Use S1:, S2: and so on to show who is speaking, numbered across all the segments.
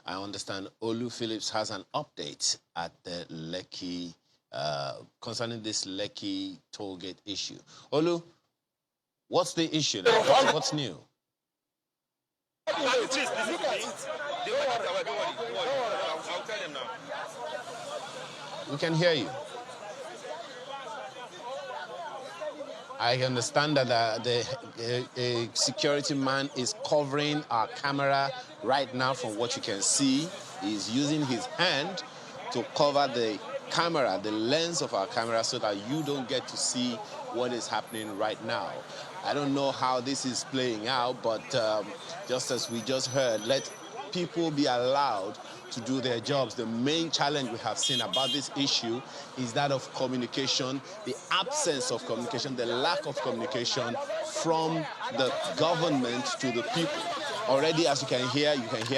S1: I understand Olu Phillips has an update at the Lekki, concerning this Lekki Toll Gate issue. Olu, what's the issue now? What's new?
S2: I'll tell him now.
S1: We can hear you. I understand that the security man is covering our camera right now. From what you can see, he's using his hand to cover the camera, the lens of our camera, so that you don't get to see what is happening right now. I don't know how this is playing out, but just as we just heard, let people be allowed to do their jobs. The main challenge we have seen about this issue is that of communication, the absence of communication, the lack of communication from the government to the people. Already, as you can hear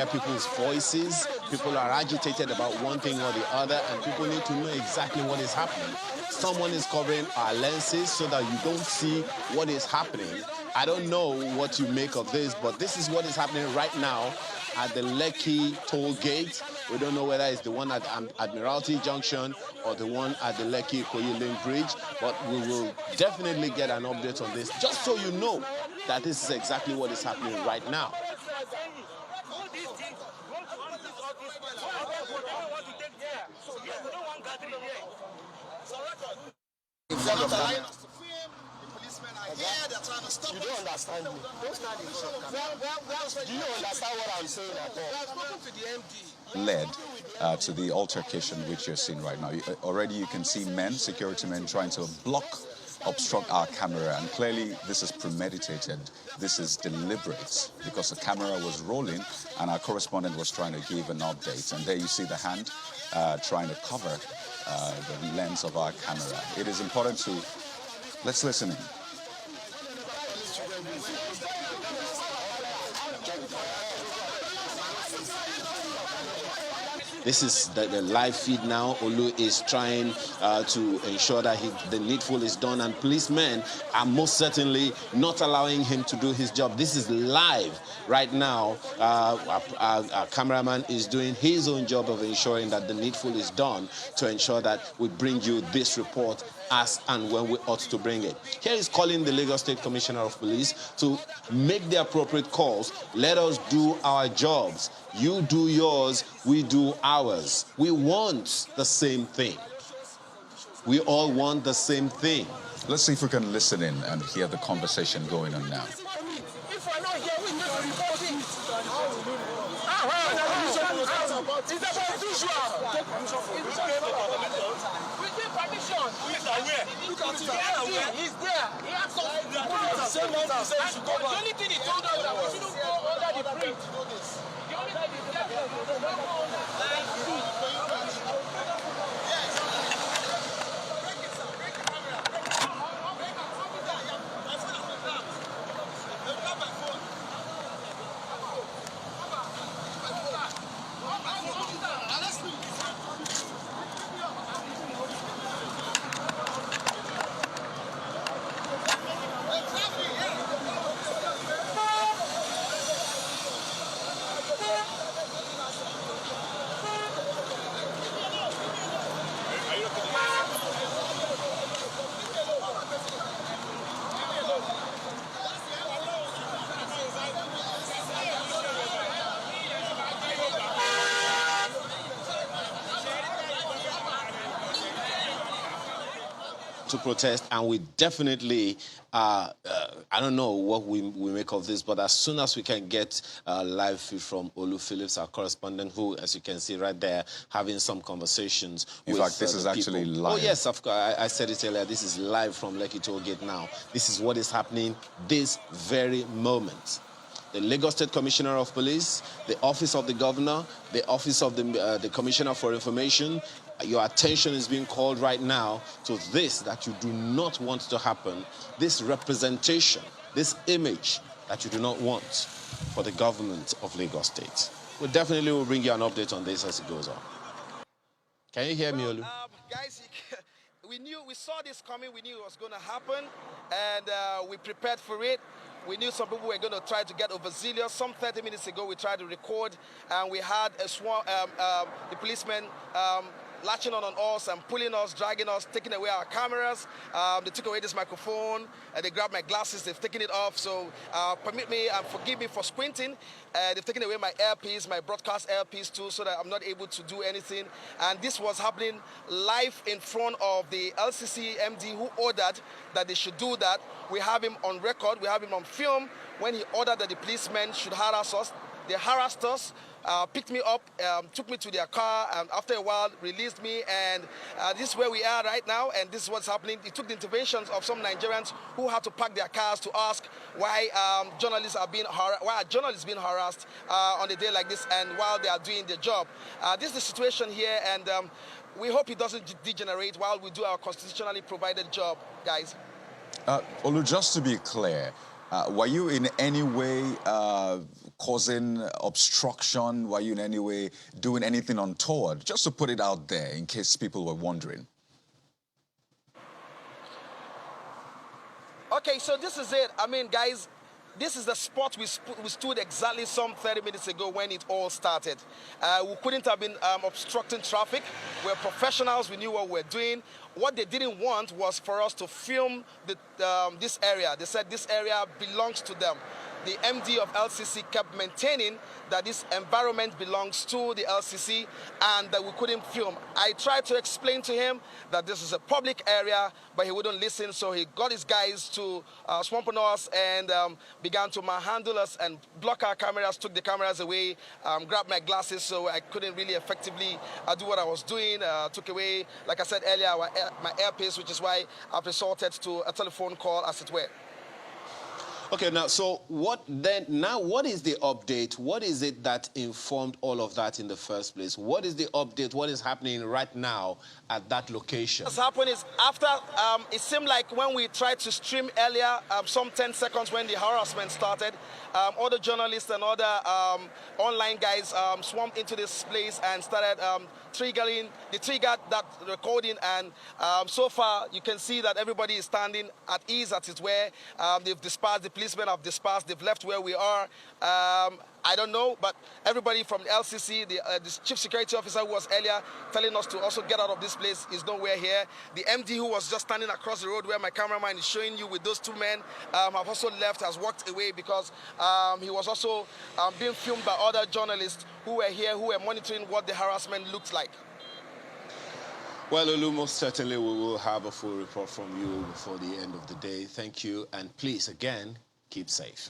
S1: people's voices. People are agitated about one thing or the other, and people need to know exactly what is happening. Someone is covering our lenses so that you don't see what is happening. I don't know what you make of this, but this is what is happening right now at the Lekki Toll Gate. We don't know whether it's the one at Admiralty Junction or the one at the Lekki Koyi Link Bridge, but we will definitely get an update on this, just so you know that this is exactly what is happening right now.
S3: You don't understand me. Do you understand what I'm saying at all?
S4: Led to the altercation which you're seeing right now. Already you can see men, security men, trying to obstruct our camera, and clearly this is premeditated. This is deliberate because the camera was rolling and our correspondent was trying to give an update. And there you see the hand trying to cover the lens of our camera. It is important to... Let's listen in.
S1: This is the live feed now. Olu is trying to ensure that the needful is done, and policemen are most certainly not allowing him to do his job. This is live right now. Our cameraman is doing his own job of ensuring that the needful is done to ensure that we bring you this report as and when we ought to bring it. Here is calling the Lagos State Commissioner of Police to make the appropriate calls. Let us do our jobs. You do yours, we do ours. We want the same thing. We all want the same thing.
S4: Let's see if we can listen in and hear the conversation going on now.
S3: If we're not here, we need to report it. It's about visual. We give permission. Look at him. He's there. He has something. The only thing he told us that we shouldn't go under the bridge. The only thing he said was we don't go under the bridge.
S1: To protest, and we definitely, I don't know what we make of this, but as soon as we can get live feed from Olu Phillips, our correspondent, who, as you can see right there, having some conversations with
S4: In fact, this is actually live.
S1: Oh, yes, of course. I said it earlier. This is live from Lekki Toll Gate now. This is what is happening this very moment. The Lagos State Commissioner of Police, the Office of the Governor, the Office of the Commissioner for Information, your attention is being called right now to this that you do not want to happen, this representation, this image that you do not want for the government of Lagos State. We definitely will bring you an update on this as it goes on. Can you hear me, Olu?
S2: Guys, we saw this coming, we knew it was going to happen, and we prepared for it.
S3: We knew some people were going to try to get overzealous. Some 30 minutes ago, we tried to record, and we had a swarm, the policemen latching on us and pulling us, dragging us, taking away our cameras. They took away this microphone. They grabbed my glasses. They've taken it off. So permit me and forgive me for squinting. They've taken away my earpiece, my broadcast earpiece too, so that I'm not able to do anything. And this was happening live in front of the LCC MD who ordered that they should do that. We have him on record. We have him on film when he ordered that the policemen should harass us. They harassed us, picked me up, took me to their car, and after a while released me. And this is where we are right now, and this is what's happening. It took the interventions of some Nigerians who had to park their cars to ask why journalists are being harassed on a day like this, and while they are doing their job. This is the situation here, and we hope it doesn't degenerate while we do our constitutionally provided job, guys.
S4: Olu, just to be clear, were you in any way causing obstruction? Were you in any way doing anything untoward? Just to put it out there in case people were wondering.
S3: Okay, so this is it. I mean, guys, this is the spot we stood exactly some 30 minutes ago when it all started. We couldn't have been obstructing traffic. We're professionals. We knew what we were doing. What they didn't want was for us to film this area. They said this area belongs to them. The MD of LCC kept maintaining that this environment belongs to the LCC and that we couldn't film. I tried to explain to him that this is a public area, but he wouldn't listen, so he got his guys to swamp on us and began to manhandle us and block our cameras, took the cameras away, grabbed my glasses, so I couldn't really effectively do what I was doing, took away, like I said earlier, my earpiece, which is why I've resorted to a telephone call, as it were.
S1: Okay, now, so what then, now what is the update? What is it that informed all of that in the first place? What is the update? What is happening right now at that location?
S3: What's happened is after, it seemed like when we tried to stream earlier, some 10 seconds when the harassment started, other journalists and other online guys swarmed into this place and started triggered that recording, and so far you can see that everybody is standing at ease, as it were. They've dispersed, the policemen have dispersed, they've left where we are. I don't know, but everybody from the LCC, the chief security officer who was earlier telling us to also get out of this place is nowhere here. The MD who was just standing across the road where my cameraman is showing you with those two men have also left, has walked away because he was also being filmed by other journalists who were here, who were monitoring what the harassment looked like.
S1: Well, Olu, most certainly we will have a full report from you before the end of the day. Thank you, and please, again, keep safe.